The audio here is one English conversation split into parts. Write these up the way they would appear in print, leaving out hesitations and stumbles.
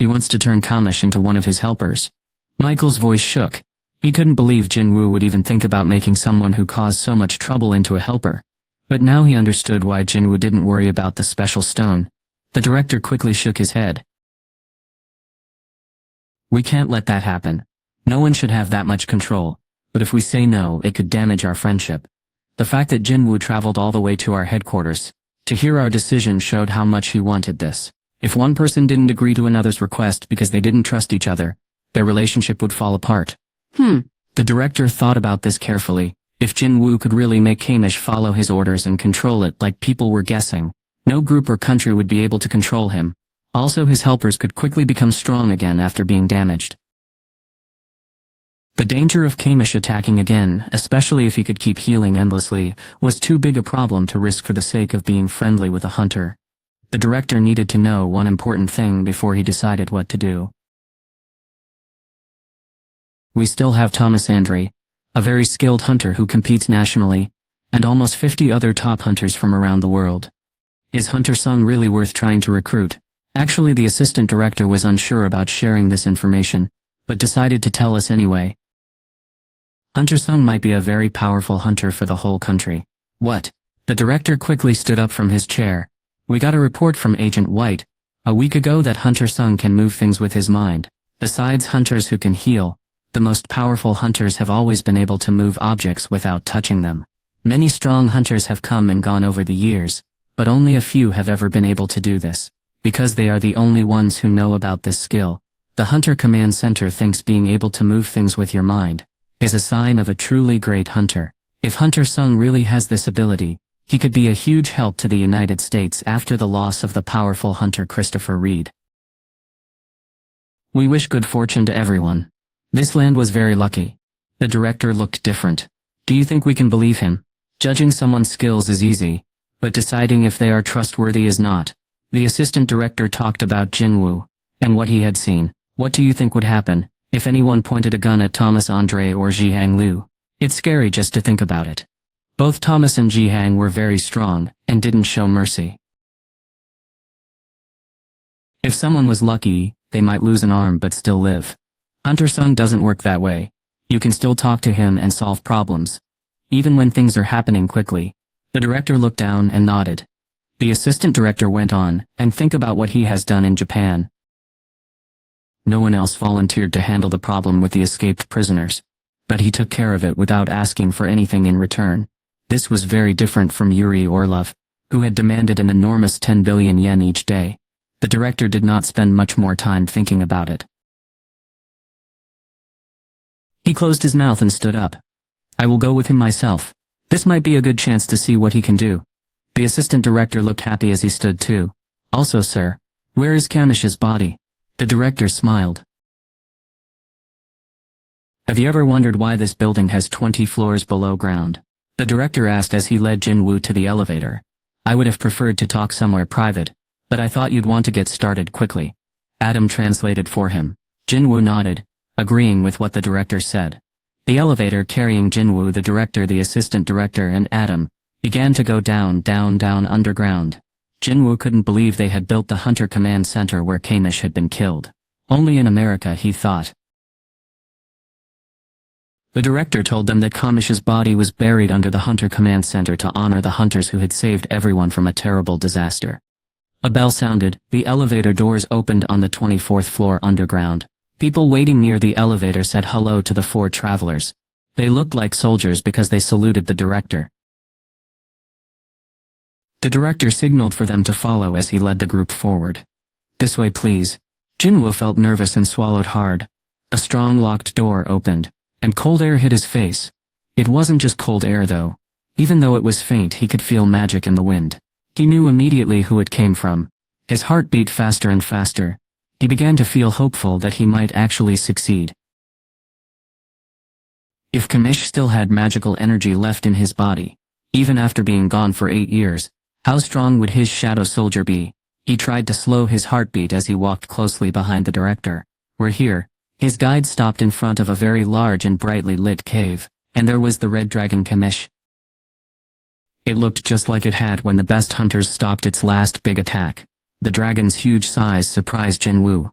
He wants to turn Kamish into one of his helpers. Michael's voice shook. He couldn't believe Jinwoo would even think about making someone who caused so much trouble into a helper. But now he understood why Jinwoo didn't worry about the special stone. The director quickly shook his head. We can't let that happen. No one should have that much control, but if we say no, it could damage our friendship. The fact that Jinwoo traveled all the way to our headquarters to hear our decision showed how much he wanted this. If one person didn't agree to another's request because they didn't trust each other, their relationship would fall apart. The director thought about this carefully. If Jinwoo could really make Kamish follow his orders and control it like people were guessing, no group or country would be able to control him. Also, his helpers could quickly become strong again after being damaged. The danger of Kamish attacking again, especially if he could keep healing endlessly, was too big a problem to risk for the sake of being friendly with a hunter. The director needed to know one important thing before he decided what to do. We still have Thomas Andre, a very skilled hunter who competes nationally, and almost 50 other top hunters from around the world. Is Hunter Sung really worth trying to recruit? Actually, the assistant director was unsure about sharing this information, but decided to tell us anyway. Hunter Sung might be a very powerful hunter for the whole country. What? The director quickly stood up from his chair. We got a report from Agent White a week ago that Hunter Sung can move things with his mind. Besides hunters who can heal, the most powerful hunters have always been able to move objects without touching them. Many strong hunters have come and gone over the years, but only a few have ever been able to do this. Because they are the only ones who know about this skill, the Hunter Command Center thinks being able to move things with your mind is a sign of a truly great hunter. If Hunter Sung really has this ability, he could be a huge help to the United States after the loss of the powerful hunter Christopher Reed. We wish good fortune to everyone. This land was very lucky. The director looked different. Do you think we can believe him? Judging someone's skills is easy, but deciding if they are trustworthy is not. The assistant director talked about Jinwoo and what he had seen. What do you think would happen if anyone pointed a gun at Thomas Andre or Jihang Liu? It's scary just to think about it. Both Thomas and Jihang were very strong and didn't show mercy. If someone was lucky, they might lose an arm but still live. Hunter Sung doesn't work that way. You can still talk to him and solve problems, even when things are happening quickly. The director looked down and nodded. The assistant director went on, and think about what he has done in Japan. No one else volunteered to handle the problem with the escaped prisoners, but he took care of it without asking for anything in return. This was very different from Yuri Orlov, who had demanded an enormous 10 billion yen each day. The director did not spend much more time thinking about it. He closed his mouth and stood up. I will go with him myself. This might be a good chance to see what he can do. The assistant director looked happy as he stood too. Also, sir, where is Kamish's body? The director smiled. Have you ever wondered why this building has 20 floors below ground? The director asked as he led Jinwoo to the elevator. I would have preferred to talk somewhere private, but I thought you'd want to get started quickly. Adam translated for him. Jinwoo nodded, agreeing with what the director said. The elevator carrying Jinwoo, the director, the assistant director, and Adam began to go down underground. Jinwoo couldn't believe they had built the Hunter Command Center where Kamish had been killed. Only in America, he thought. The director told them that Kamish's body was buried under the Hunter Command Center to honor the hunters who had saved everyone from a terrible disaster. A bell sounded, the elevator doors opened on the 24th floor underground. People waiting near the elevator said hello to the 4 travelers. They looked like soldiers because they saluted the director. The director signaled for them to follow as he led the group forward. This way, please. Jinwoo felt nervous and swallowed hard. A strong locked door opened, and cold air hit his face. It wasn't just cold air though. Even though it was faint, he could feel magic in the wind. He knew immediately who it came from. His heart beat faster and faster. He began to feel hopeful that he might actually succeed. If Kamish still had magical energy left in his body, even after being gone for 8 years, how strong would his shadow soldier be? He tried to slow his heartbeat as he walked closely behind the director. We're here. His guide stopped in front of a very large and brightly lit cave, and there was the red dragon Kamish. It looked just like it had when the best hunters stopped its last big attack. The dragon's huge size surprised Jinwoo.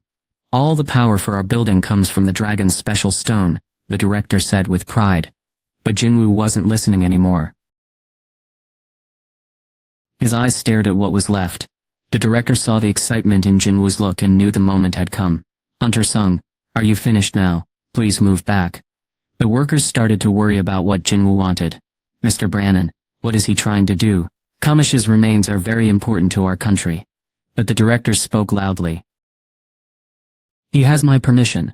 All the power for our building comes from the dragon's special stone, the director said with pride. But Jinwoo wasn't listening anymore. His eyes stared at what was left. The director saw the excitement in Jinwoo's look and knew the moment had come. Hunter Sung, are you finished now? Please move back. The workers started to worry about what Jinwoo wanted. Mr. Brannon, what is he trying to do? Kamish's remains are very important to our country. But the director spoke loudly. He has my permission.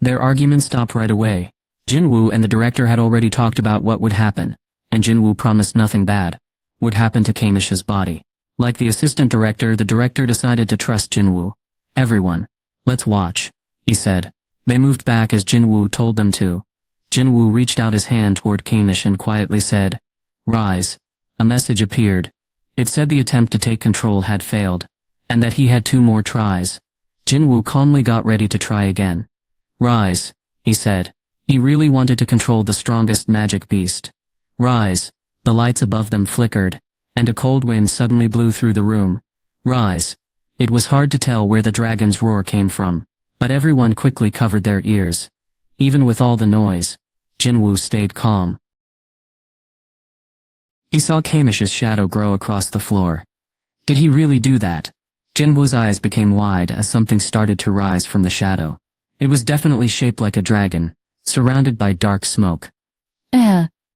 Their argument stopped right away. Jinwoo and the director had already talked about what would happen, and Jinwoo promised nothing bad would happen to Kamish's body. Like the assistant director, the director decided to trust Jinwoo. Everyone, let's watch, he said. They moved back as Jinwoo told them to. Jinwoo reached out his hand toward Kamish and quietly said, "Rise." A message appeared. It said the attempt to take control had failed, and that he had 2 more tries. Jinwoo calmly got ready to try again. "Rise," he said. He really wanted to control the strongest magic beast. "Rise." The lights above them flickered, and a cold wind suddenly blew through the room. "Rise." It was hard to tell where the dragon's roar came from, but everyone quickly covered their ears. Even with all the noise, Jinwoo stayed calm. He saw Kamish's shadow grow across the floor. Did he really do that? Jinwoo's eyes became wide as something started to rise from the shadow. It was definitely shaped like a dragon, surrounded by dark smoke.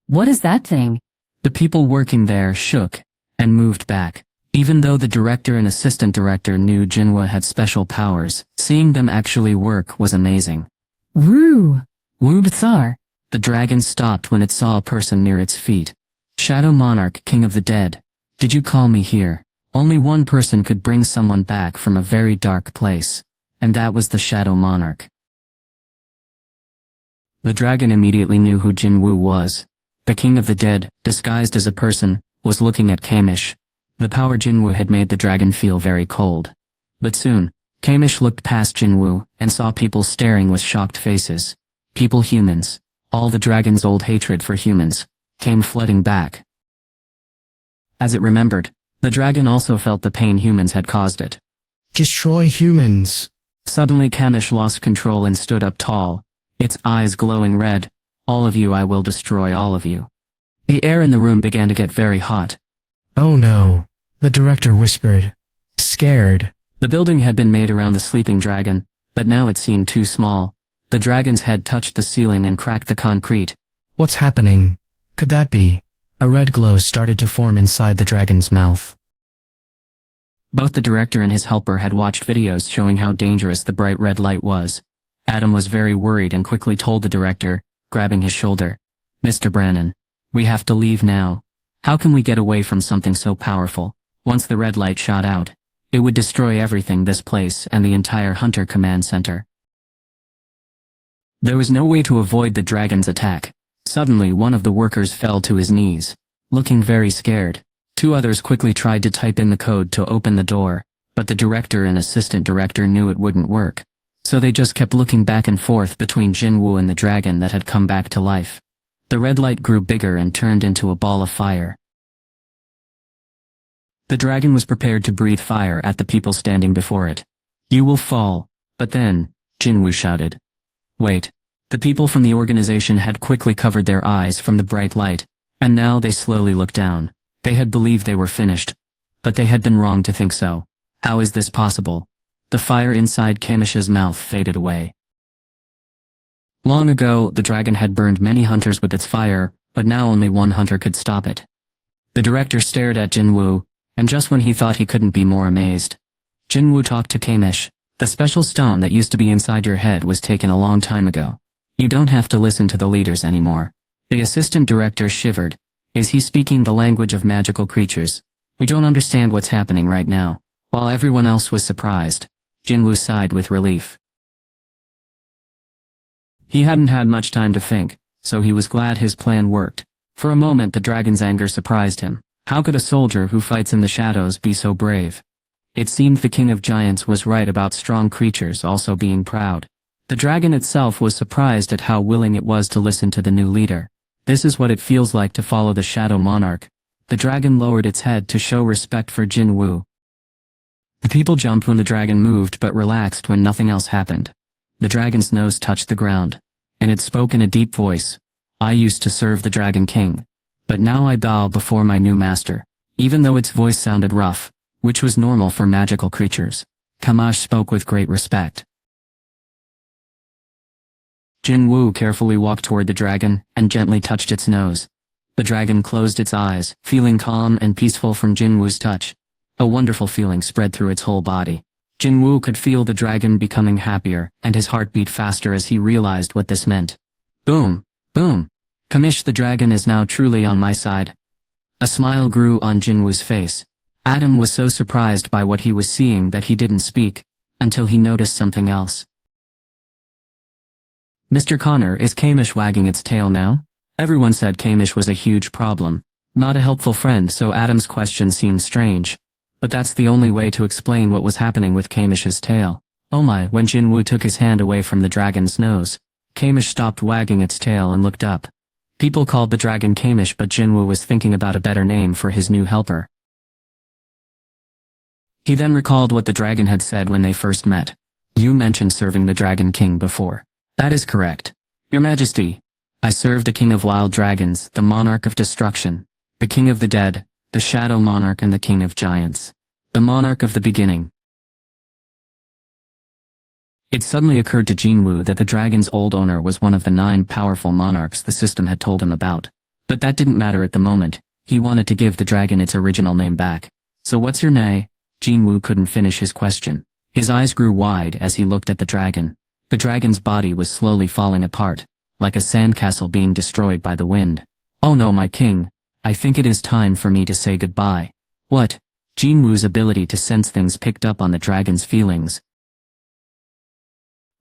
What is that thing? The people working there shook and moved back. Even though the director and assistant director knew Jinwoo had special powers, seeing them actually work was amazing. Woo Bathar. The dragon stopped when it saw a person near its feet. Shadow Monarch, King of the Dead. Did you call me here? Only one person could bring someone back from a very dark place, and that was the Shadow Monarch. The dragon immediately knew who Jinwoo was. The King of the Dead, disguised as a person, was looking at Kamish. The power Jinwoo had made the dragon feel very cold. But soon, Kamish looked past Jinwoo and saw people staring with shocked faces. People, humans. All the dragon's old hatred for humans came flooding back. As it remembered, the dragon also felt the pain humans had caused it. Destroy humans. Suddenly Kamish lost control and stood up tall, its eyes glowing red. All of you, I will destroy all of you. The air in the room began to get very hot. Oh no, the director whispered. Scared. The building had been made around the sleeping dragon, but now it seemed too small. The dragon's head touched the ceiling and cracked the concrete. What's happening? Could that be? A red glow started to form inside the dragon's mouth. Both the director and his helper had watched videos showing how dangerous the bright red light was. Adam was very worried and quickly told the director, grabbing his shoulder, "Mr. Brannon, we have to leave now. How can we get away from something so powerful? Once the red light shot out, it would destroy everything, this place and the entire Hunter Command Center." There was no way to avoid the dragon's attack. Suddenly one of the workers fell to his knees, looking very scared. 2 others quickly tried to type in the code to open the door, but the director and assistant director knew it wouldn't work. So they just kept looking back and forth between Jinwoo and the dragon that had come back to life. The red light grew bigger and turned into a ball of fire. The dragon was prepared to breathe fire at the people standing before it. "You will fall." But then, Jinwoo shouted. Wait. The people from the organization had quickly covered their eyes from the bright light, and now they slowly looked down. They had believed they were finished. But they had been wrong to think so. How is this possible? The fire inside Kamish's mouth faded away. Long ago, the dragon had burned many hunters with its fire, but now only one hunter could stop it. The director stared at Jinwoo, and just when he thought he couldn't be more amazed, Jinwoo talked to Kamish. "The special stone that used to be inside your head was taken a long time ago. You don't have to listen to the leaders anymore." The assistant director shivered. Is he speaking the language of magical creatures? We don't understand what's happening right now. While everyone else was surprised, Jinwoo sighed with relief. He hadn't had much time to think, so he was glad his plan worked. For a moment the dragon's anger surprised him. How could a soldier who fights in the shadows be so brave? It seemed the King of Giants was right about strong creatures also being proud. The dragon itself was surprised at how willing it was to listen to the new leader. This is what it feels like to follow the Shadow Monarch. The dragon lowered its head to show respect for Jinwoo. The people jumped when the dragon moved but relaxed when nothing else happened. The dragon's nose touched the ground, and it spoke in a deep voice. I used to serve the Dragon King, but now I bow before my new master. Even though its voice sounded rough, which was normal for magical creatures, Kamash spoke with great respect. Jinwoo carefully walked toward the dragon and gently touched its nose. The dragon closed its eyes, feeling calm and peaceful from Jinwoo's touch. A wonderful feeling spread through its whole body. Jinwoo could feel the dragon becoming happier, and his heart beat faster as he realized what this meant. Boom! Boom! Kamish, the dragon is now truly on my side. A smile grew on Jinwoo's face. Adam was so surprised by what he was seeing that he didn't speak, until he noticed something else. Mr. Connor, is Kamish wagging its tail now? Everyone said Kamish was a huge problem, not a helpful friend, so Adam's question seemed strange. But that's the only way to explain what was happening with Kamish's tail. Oh my, when Jinwoo took his hand away from the dragon's nose, Kamish stopped wagging its tail and looked up. People called the dragon Kamish, but Jinwoo was thinking about a better name for his new helper. He then recalled what the dragon had said when they first met. You mentioned serving the Dragon King before. That is correct. Your Majesty, I served the King of Wild Dragons, the Monarch of Destruction, the King of the Dead, the Shadow Monarch, and the King of Giants, the Monarch of the Beginning. It suddenly occurred to Jinwoo that the dragon's old owner was one of the 9 powerful monarchs the system had told him about. But that didn't matter at the moment. He wanted to give the dragon its original name back. So what's your name? Jinwoo couldn't finish his question. His eyes grew wide as he looked at the dragon. The dragon's body was slowly falling apart, like a sandcastle being destroyed by the wind. Oh no, my king. I think it is time for me to say goodbye. What? Jinwoo's ability to sense things picked up on the dragon's feelings.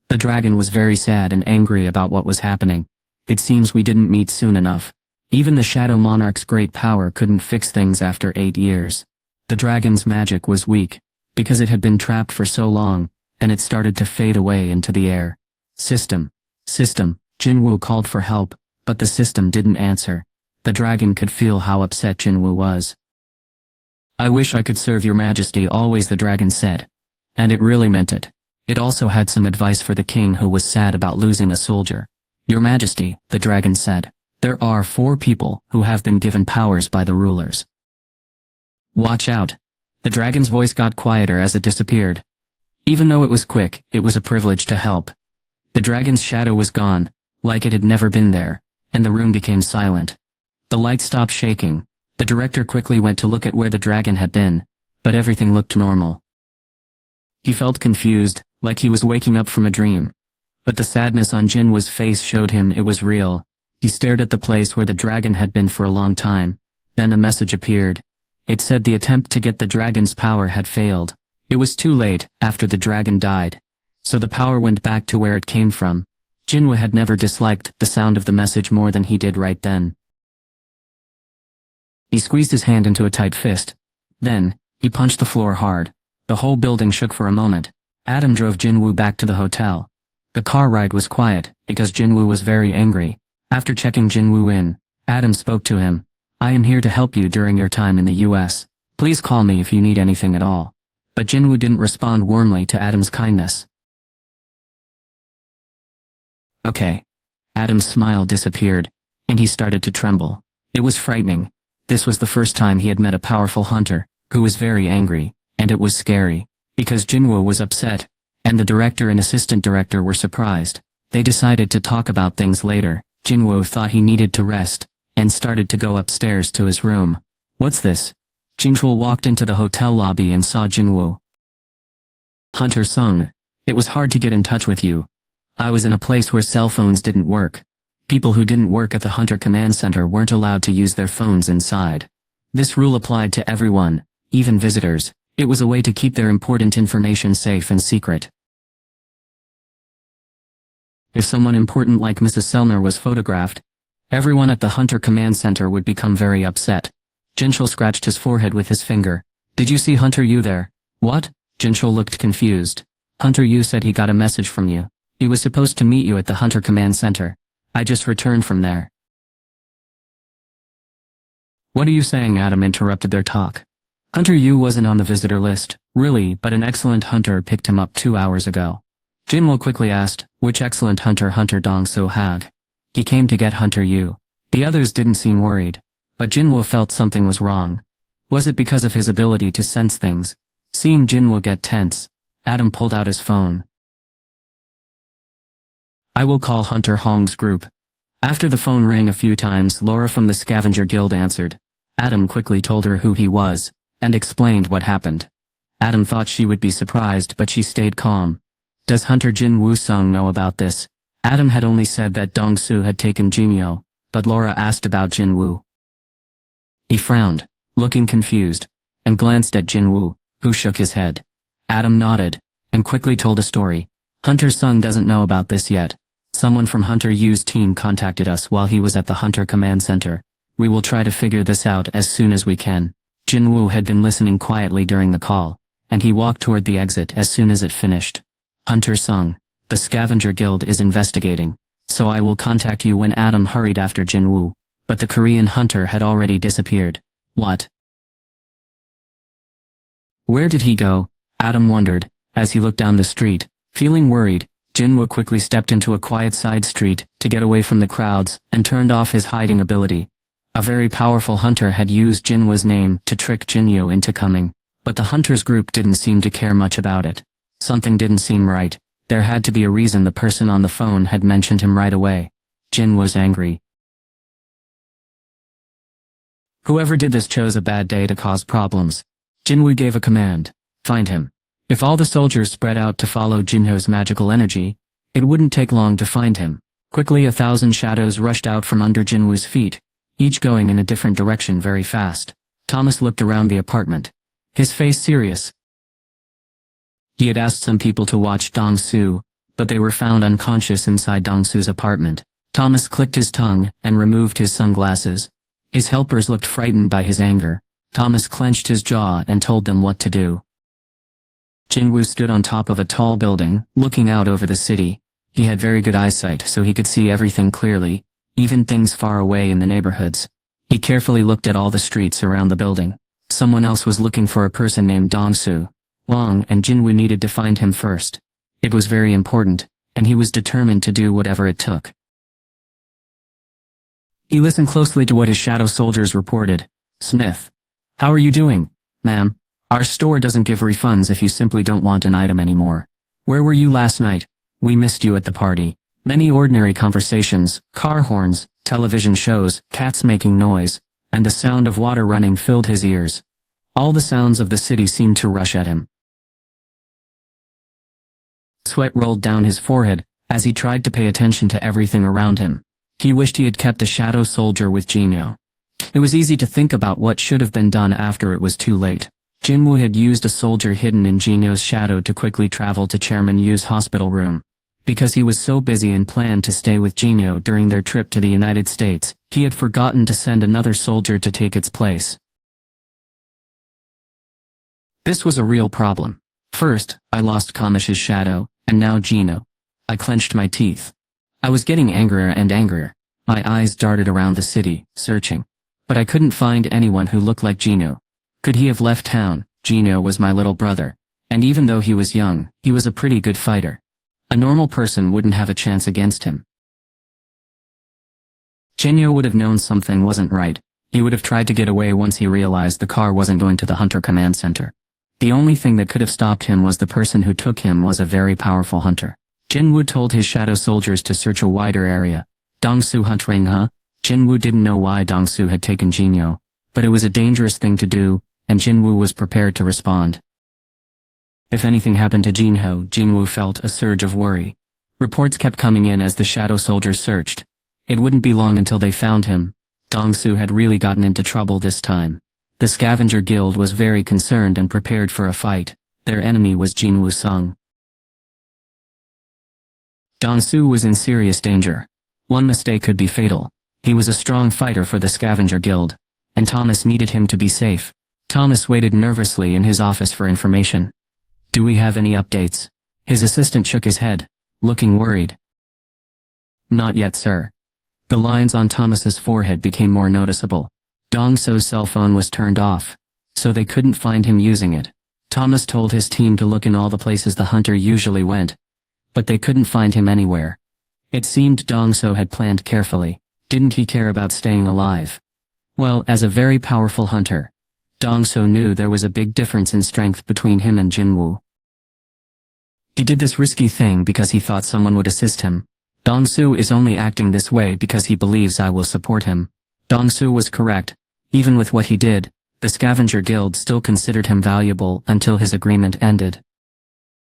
The dragon was very sad and angry about what was happening. It seems we didn't meet soon enough. Even the Shadow Monarch's great power couldn't fix things after 8 years. The dragon's magic was weak, because it had been trapped for so long, and it started to fade away into the air. System. Jinwoo called for help, but the system didn't answer. The dragon could feel how upset Jinwoo was. I wish I could serve your majesty always, the dragon said. And it really meant it. It also had some advice for the king, who was sad about losing a soldier. Your majesty, the dragon said, there are 4 people who have been given powers by the rulers. Watch out. The dragon's voice got quieter as it disappeared. Even though it was quick, it was a privilege to help. The dragon's shadow was gone, like it had never been there, and the room became silent. The light stopped shaking. The director quickly went to look at where the dragon had been, but everything looked normal. He felt confused, like he was waking up from a dream. But the sadness on Jinwoo's face showed him it was real. He stared at the place where the dragon had been for a long time. Then a message appeared. It said the attempt to get the dragon's power had failed. It was too late, after the dragon died. So the power went back to where it came from. Jinwoo had never disliked the sound of the message more than he did right then. He squeezed his hand into a tight fist. Then, he punched the floor hard. The whole building shook for a moment. Adam drove Jinwoo back to the hotel. The car ride was quiet, because Jinwoo was very angry. After checking Jinwoo in, Adam spoke to him. I am here to help you during your time in the US. Please call me if you need anything at all. But Jinwoo didn't respond warmly to Adam's kindness. Okay. Adam's smile disappeared, and he started to tremble. It was frightening. This was the first time he had met a powerful hunter, who was very angry, and it was scary, because Jinwoo was upset, and the director and assistant director were surprised. They decided to talk about things later. Jinwoo thought he needed to rest, and started to go upstairs to his room. What's this? Jinchul walked into the hotel lobby and saw Jinwoo. Hunter Sung, it was hard to get in touch with you. I was in a place where cell phones didn't work. People who didn't work at the Hunter Command Center weren't allowed to use their phones inside. This rule applied to everyone, even visitors. It was a way to keep their important information safe and secret. If someone important like Mrs. Selner was photographed, everyone at the Hunter Command Center would become very upset. Jinchul scratched his forehead with his finger. Did you see Hunter Yu there? What? Jinchul looked confused. Hunter Yu said he got a message from you. He was supposed to meet you at the Hunter Command Center. I just returned from there. What are you saying? Adam interrupted their talk. Hunter Yu wasn't on the visitor list. Really, but an excellent hunter picked him up 2 hours ago. Jinwoo quickly asked, which excellent hunter Hunter Dong-soo had? He came to get Hunter Yu. The others didn't seem worried, but Jinwoo felt something was wrong. Was it because of his ability to sense things? Seeing Jinwoo get tense, Adam pulled out his phone. I will call Hunter Hong's group. After the phone rang a few times, Laura from the Scavenger Guild answered. Adam quickly told her who he was, and explained what happened. Adam thought she would be surprised, but she stayed calm. Does Hunter Jin Woo-sung know about this? Adam had only said that Dong-soo had taken Jinyo, but Laura asked about Jin Woo. He frowned, looking confused, and glanced at Jin Woo, who shook his head. Adam nodded, and quickly told a story. Hunter Sung doesn't know about this yet. Someone from Hunter Yu's team contacted us while he was at the Hunter Command Center. We will try to figure this out as soon as we can. Jin Woo had been listening quietly during the call, and he walked toward the exit as soon as it finished. Hunter Sung, the Scavenger Guild is investigating, so I will contact you when Adam hurried after Jin Woo, but the Korean hunter had already disappeared. What? Where did he go? Adam wondered, as he looked down the street. Feeling worried, Jin Woo quickly stepped into a quiet side street to get away from the crowds and turned off his hiding ability. A very powerful hunter had used Jin Woo's name to trick Jinyo into coming, but the hunters group didn't seem to care much about it. Something didn't seem right. There had to be a reason the person on the phone had mentioned him right away. Jin was angry. Whoever did this chose a bad day to cause problems. Jinwoo gave a command. Find him. If all the soldiers spread out to follow Jinho's magical energy, it wouldn't take long to find him. Quickly 1,000 shadows rushed out from under Jinwoo's feet, each going in a different direction very fast. Thomas looked around the apartment, his face serious. He had asked some people to watch Dong-soo, but they were found unconscious inside Dong-soo's apartment. Thomas clicked his tongue and removed his sunglasses. His helpers looked frightened by his anger. Thomas clenched his jaw and told them what to do. Jinwoo stood on top of a tall building, looking out over the city. He had very good eyesight, so he could see everything clearly, even things far away in the neighborhoods. He carefully looked at all the streets around the building. Someone else was looking for a person named Dong-soo. Wang and Jinwoo needed to find him first. It was very important, and he was determined to do whatever it took. He listened closely to what his shadow soldiers reported. Smith. How are you doing, ma'am? Our store doesn't give refunds if you simply don't want an item anymore. Where were you last night? We missed you at the party. Many ordinary conversations, car horns, television shows, cats making noise, and the sound of water running filled his ears. All the sounds of the city seemed to rush at him. Sweat rolled down his forehead as he tried to pay attention to everything around him. He wished he had kept a shadow soldier with Jinyo. It was easy to think about what should have been done after it was too late. Jinwoo had used a soldier hidden in Jinyo's shadow to quickly travel to Chairman Yu's hospital room. Because he was so busy and planned to stay with Jinyo during their trip to the United States, he had forgotten to send another soldier to take its place. This was a real problem. First, I lost Kamish's shadow, and now Jinyo. I clenched my teeth. I was getting angrier and angrier. My eyes darted around the city, searching. But I couldn't find anyone who looked like Jinyo. Could he have left town? Jinyo was my little brother. And even though he was young, he was a pretty good fighter. A normal person wouldn't have a chance against him. Jinyo would have known something wasn't right. He would have tried to get away once he realized the car wasn't going to the Hunter Command Center. The only thing that could have stopped him was the person who took him was a very powerful hunter. Jinwoo told his shadow soldiers to search a wider area. Dong-soo hunting, huh? Jinwoo didn't know why Dong-soo had taken Jinyo, but it was a dangerous thing to do, and Jinwoo was prepared to respond. If anything happened to Jinho, Jinwoo felt a surge of worry. Reports kept coming in as the shadow soldiers searched. It wouldn't be long until they found him. Dong-soo had really gotten into trouble this time. The Scavenger Guild was very concerned and prepared for a fight. Their enemy was Jinwoo Sung. Dong-soo was in serious danger. One mistake could be fatal. He was a strong fighter for the Scavenger Guild, and Thomas needed him to be safe. Thomas waited nervously in his office for information. Do we have any updates? His assistant shook his head, looking worried. Not yet, sir. The lines on Thomas's forehead became more noticeable. Dong-soo's cell phone was turned off, so they couldn't find him using it. Thomas told his team to look in all the places the hunter usually went, but they couldn't find him anywhere. It seemed Dong-so had planned carefully. Didn't he care about staying alive? Well, as a very powerful hunter, Dong-so knew there was a big difference in strength between him and Jinwoo. He did this risky thing because he thought someone would assist him. Dong-su is only acting this way because he believes I will support him. Dong-su was correct. Even with what he did, the scavenger guild still considered him valuable until his agreement ended.